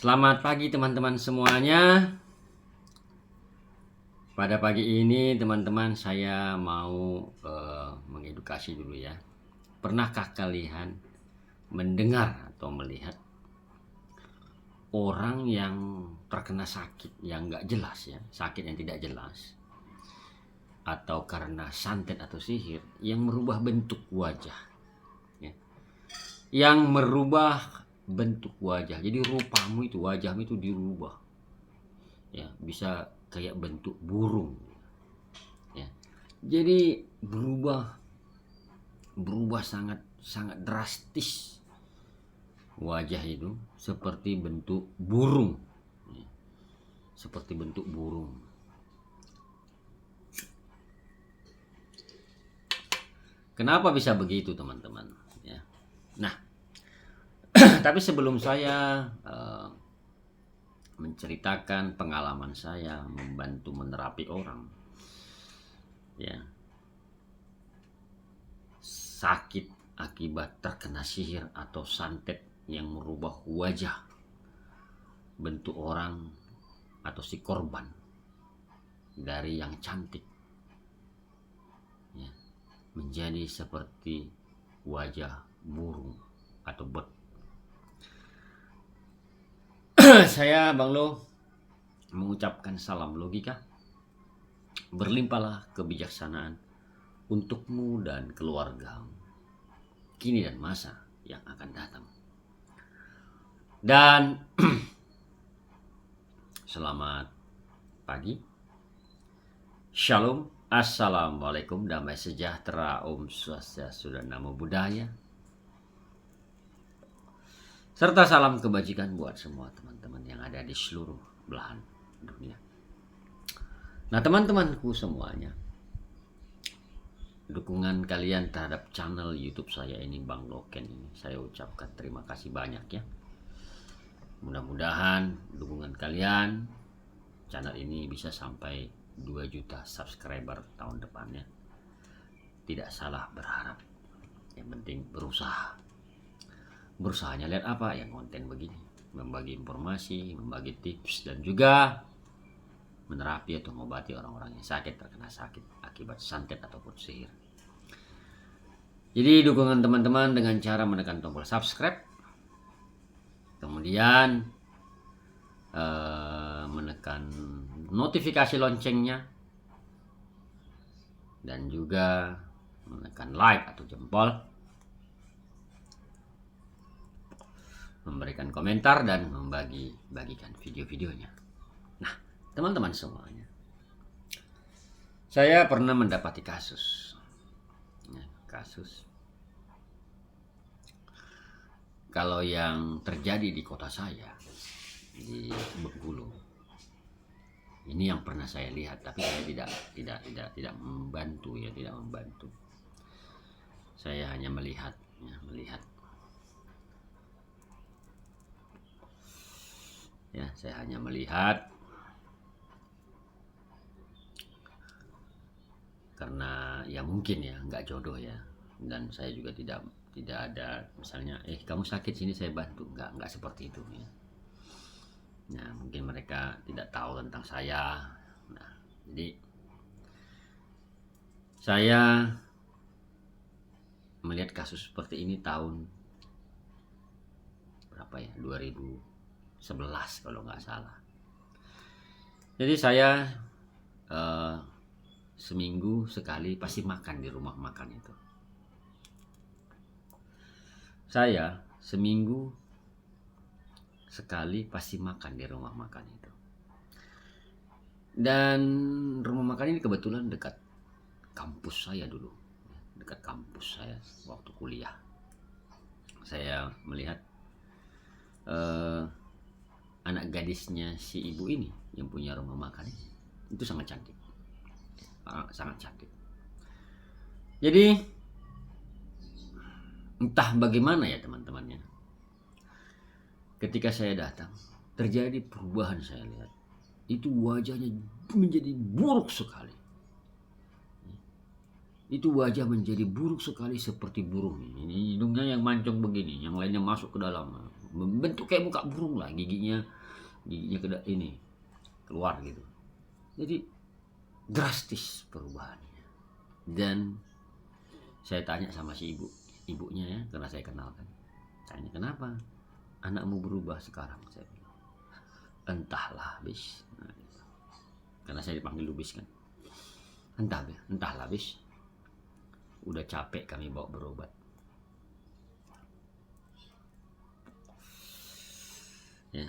Selamat pagi teman-teman semuanya. Pada pagi ini teman-teman saya mau mengedukasi dulu ya. Pernahkah kalian mendengar atau melihat orang yang terkena sakit yang nggak jelas ya, sakit yang tidak jelas, atau karena santet atau sihir yang merubah bentuk wajah ya. Yang merubah bentuk wajah, jadi rupamu itu, wajahmu itu dirubah ya, bisa kayak bentuk burung ya. Jadi berubah sangat sangat drastis wajah itu, seperti bentuk burung ya. Seperti bentuk burung. Kenapa bisa begitu teman-teman ya? Nah, tapi sebelum saya menceritakan pengalaman saya membantu menerapi orang ya, sakit akibat terkena sihir atau santet yang merubah wajah bentuk orang atau si korban dari yang cantik ya, menjadi seperti wajah burung atau bird. Saya Bang Lo mengucapkan salam logika, berlimpahlah kebijaksanaan untukmu dan keluargamu kini dan masa yang akan datang. Dan selamat pagi, shalom, assalamualaikum, damai sejahtera, om swastiastu dan namo buddhaya, serta salam kebajikan buat semua teman-teman yang ada di seluruh belahan dunia. Nah teman-temanku semuanya, dukungan kalian terhadap channel YouTube saya ini, Bang Loken ini, saya ucapkan terima kasih banyak ya. Mudah-mudahan dukungan kalian, channel ini bisa sampai 2 juta subscriber tahun depannya. Tidak salah berharap, yang penting berusaha. Berusahanya lihat apa yang konten begini, membagi informasi, membagi tips, dan juga menerapi atau mengobati orang-orang yang sakit, terkena sakit akibat santet ataupun sihir. Jadi dukungan teman-teman dengan cara menekan tombol subscribe, kemudian menekan notifikasi loncengnya, dan juga menekan like atau jempol, memberikan komentar, dan membagikan video-videonya. Nah teman-teman semuanya, saya pernah mendapati kasus kalau yang terjadi di kota saya di Bengkulu ini, yang pernah saya lihat, tapi saya tidak membantu ya, tidak membantu. Saya hanya melihat ya, saya hanya melihat karena ya mungkin ya nggak jodoh ya, dan saya juga tidak ada misalnya kamu sakit sini saya bantu, nggak seperti itu ya. Nah mungkin mereka tidak tahu tentang saya. Nah jadi saya melihat kasus seperti ini tahun berapa ya, 2011 kalau nggak salah. Jadi saya seminggu sekali pasti makan di rumah makan itu. Saya seminggu sekali pasti makan di rumah makan itu. Dan rumah makan ini kebetulan dekat kampus saya dulu, dekat kampus saya waktu kuliah. Saya melihat anak gadisnya si ibu ini yang punya rumah makan ini, itu sangat cantik, sangat cantik. Jadi entah bagaimana ya teman-temannya, ketika saya datang terjadi perubahan. Saya lihat itu wajahnya menjadi buruk sekali. Itu wajah menjadi buruk sekali seperti burung ini. Hidungnya yang mancung begini, yang lainnya masuk ke dalam. membentuk kayak muka burung lah, giginya ini keluar gitu. Jadi drastis perubahannya. Dan saya tanya sama si ibunya ya, karena saya kenal kan. Tanya, kenapa anakmu berubah sekarang? Saya bilang, entahlah bis. Nah, gitu. Karena saya dipanggil Lubis kan. Entahlah bis. Udah capek kami bawa berobat. Ya,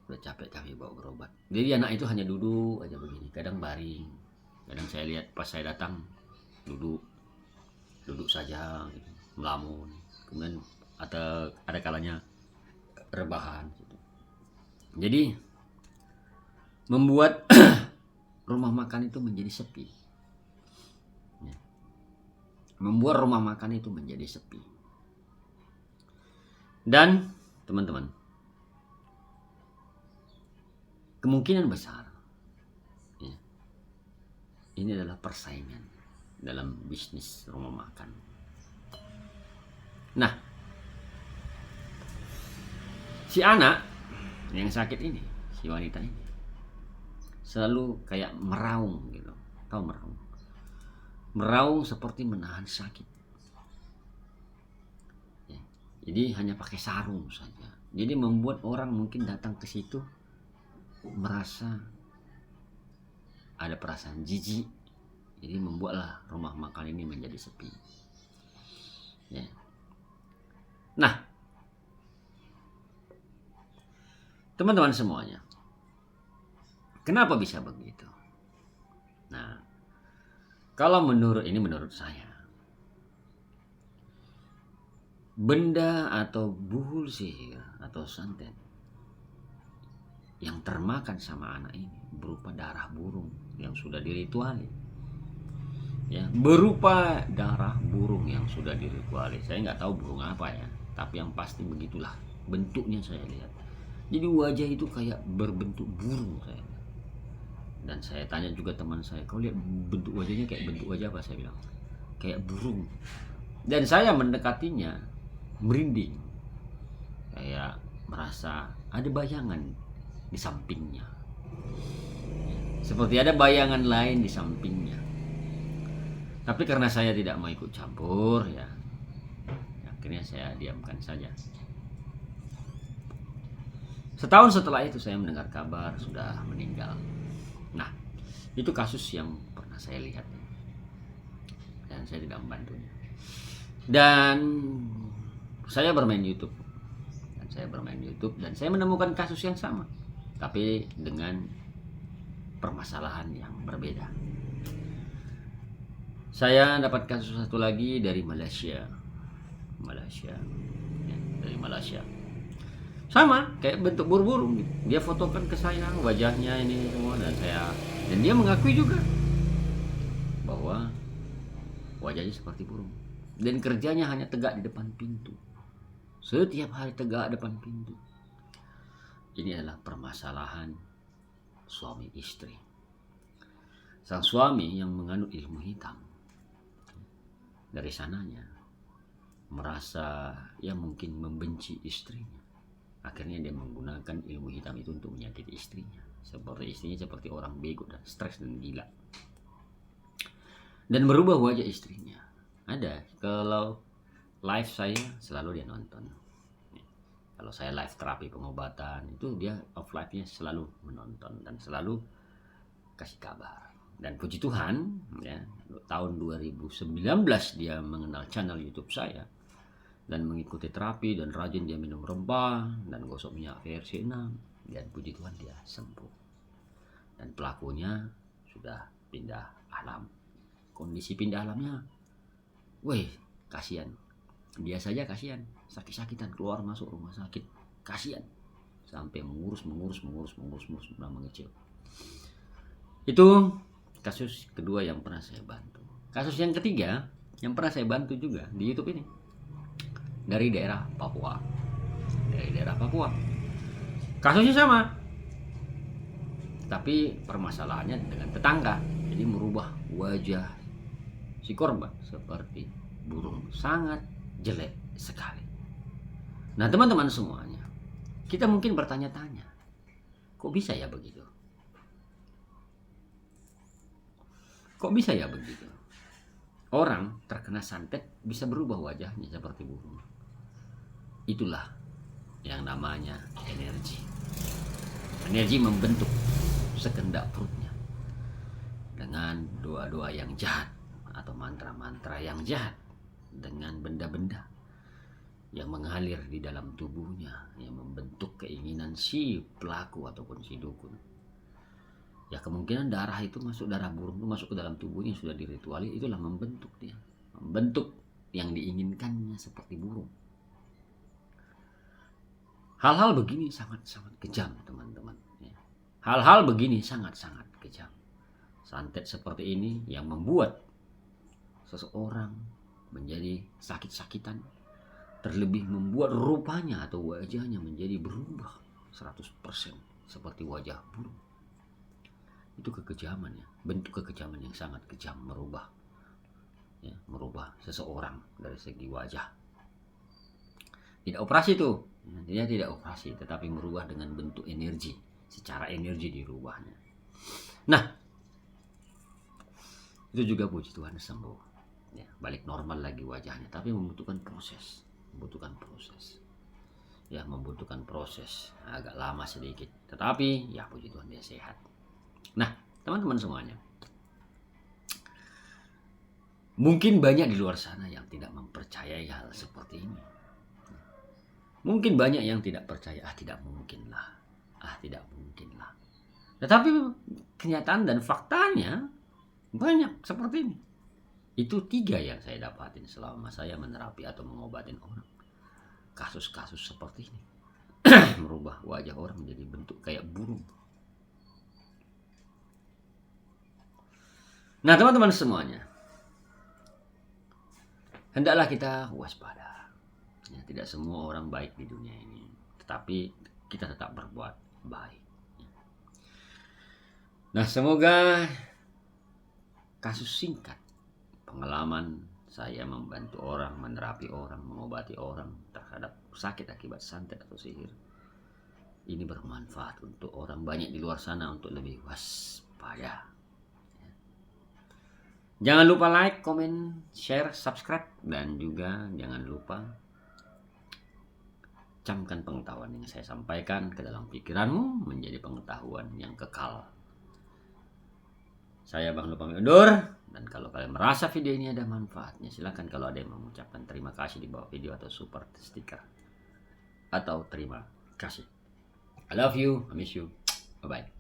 udah capek kami bawa berobat. Jadi anak itu hanya duduk aja begini, kadang baring. Kadang saya lihat pas saya datang duduk saja gitu, melamun. Kemudian ada kalanya rebahan gitu. Jadi membuat rumah makan itu menjadi sepi. Ya. Membuat rumah makan itu menjadi sepi. Dan teman-teman, kemungkinan besar ya, ini adalah persaingan dalam bisnis rumah makan. Nah, si anak yang sakit ini, si wanita ini selalu kayak meraung gitu. Tahu meraung? Meraung seperti menahan sakit. Ya, jadi hanya pakai sarung saja. Jadi membuat orang mungkin datang ke situ merasa ada perasaan jijik. Jadi membuatlah rumah makan ini menjadi sepi. Ya. Nah, teman-teman semuanya, kenapa bisa begitu? Nah, kalau menurut saya, benda atau buhul sihir atau santet yang termakan sama anak ini berupa darah burung yang sudah dirituali. Ya, berupa darah burung yang sudah dirituali. Saya nggak tahu burung apa ya, tapi yang pasti begitulah bentuknya saya lihat. Jadi wajah itu kayak berbentuk burung saya. Dan saya tanya juga teman saya, kau lihat bentuk wajahnya kayak bentuk wajah apa? Saya bilang kayak burung. Dan saya mendekatinya merinding, kayak merasa ada bayangan di sampingnya, seperti ada bayangan lain di sampingnya. Tapi karena saya tidak mau ikut campur ya, akhirnya saya diamkan saja. Setahun setelah itu saya mendengar kabar sudah meninggal. Nah, itu kasus yang pernah saya lihat dan saya tidak membantunya. Dan saya bermain YouTube. Dan saya menemukan kasus yang sama, tapi dengan permasalahan yang berbeda. Saya dapat kasus satu lagi dari Malaysia. Ya, dari Malaysia. Sama kayak bentuk burung gitu. Dia fotokan ke saya wajahnya ini semua, dan dia mengakui juga bahwa wajahnya seperti burung dan kerjanya hanya tegak di depan pintu. Setiap hari tegak depan pintu. Ini adalah permasalahan suami istri. Sang suami yang menganut ilmu hitam, dari sananya merasa ya mungkin membenci istrinya. Akhirnya dia menggunakan ilmu hitam itu untuk menyakiti istrinya. Istrinya seperti orang bego dan stres dan gila. Dan merubah wajah istrinya. Ada, kalau live saya selalu dia nonton. Kalau saya live terapi pengobatan itu dia off live-nya selalu menonton dan selalu kasih kabar. Dan puji Tuhan ya, tahun 2019 dia mengenal channel YouTube saya dan mengikuti terapi dan rajin dia minum rempah dan gosok minyak VRC6, dan puji Tuhan dia sembuh. Dan pelakunya sudah pindah alam. Kondisi pindah alamnya, kasihan. Dia saja kasihan, sakit-sakitan keluar masuk rumah sakit, kasihan. Sampai mengurus mengecil. Itu kasus kedua yang pernah saya bantu. Kasus yang ketiga yang pernah saya bantu juga di YouTube ini, dari daerah Papua. Kasusnya sama, tapi permasalahannya dengan tetangga. Jadi merubah wajah si korban seperti burung, sangat jelek sekali. Nah teman-teman semuanya, Kita mungkin bertanya-tanya, kok bisa ya begitu? Kok bisa ya begitu? Orang terkena santet bisa berubah wajahnya seperti burung. Itulah yang namanya energi. Energi membentuk sekendak perutnya dengan doa-doa yang jahat atau mantra-mantra yang jahat, dengan benda-benda yang mengalir di dalam tubuhnya yang membentuk keinginan si pelaku ataupun si dukun. Ya kemungkinan darah itu masuk, darah burung itu masuk ke dalam tubuhnya, sudah dirituali, itulah membentuk dia, membentuk yang diinginkannya seperti burung. Hal-hal begini sangat-sangat kejam teman-teman. Hal-hal begini sangat-sangat kejam. Santet seperti ini yang membuat seseorang menjadi sakit-sakitan, terlebih membuat rupanya atau wajahnya menjadi berubah 100% seperti wajah burung. Itu kekejaman ya, bentuk kekejaman yang sangat kejam, merubah seseorang dari segi wajah. Tidak operasi tuh, dia tidak operasi, tetapi merubah dengan bentuk energi, secara energi dirubahnya. Nah, itu juga puji Tuhan sembuh, ya, balik normal lagi wajahnya, tapi membutuhkan proses, ya, membutuhkan proses agak lama sedikit, tetapi ya puji Tuhan dia sehat. Nah, teman-teman semuanya, mungkin banyak di luar sana yang tidak mempercayai hal seperti ini. Mungkin banyak yang tidak percaya, tidak mungkin lah. Tetapi kenyataan dan faktanya banyak seperti ini. Itu 3 yang saya dapatin selama saya menerapi atau mengobatin orang. Kasus-kasus seperti ini. Merubah wajah orang menjadi bentuk kayak burung. Nah teman-teman semuanya, hendaklah kita waspada. Ya, tidak semua orang baik di dunia ini, tetapi kita tetap berbuat baik. Nah semoga kasus singkat pengalaman saya membantu orang, menerapi orang, mengobati orang terhadap sakit akibat santet atau sihir ini bermanfaat untuk orang banyak di luar sana untuk lebih waspada. Jangan lupa like, comment, share, subscribe, dan juga jangan lupa camkan pengetahuan yang saya sampaikan ke dalam pikiranmu menjadi pengetahuan yang kekal. Saya Bang Lupa undur, dan kalau kalian merasa video ini ada manfaatnya, silakan kalau ada yang mengucapkan terima kasih di bawah video atau super stiker atau terima kasih. I love you, I miss you, bye bye.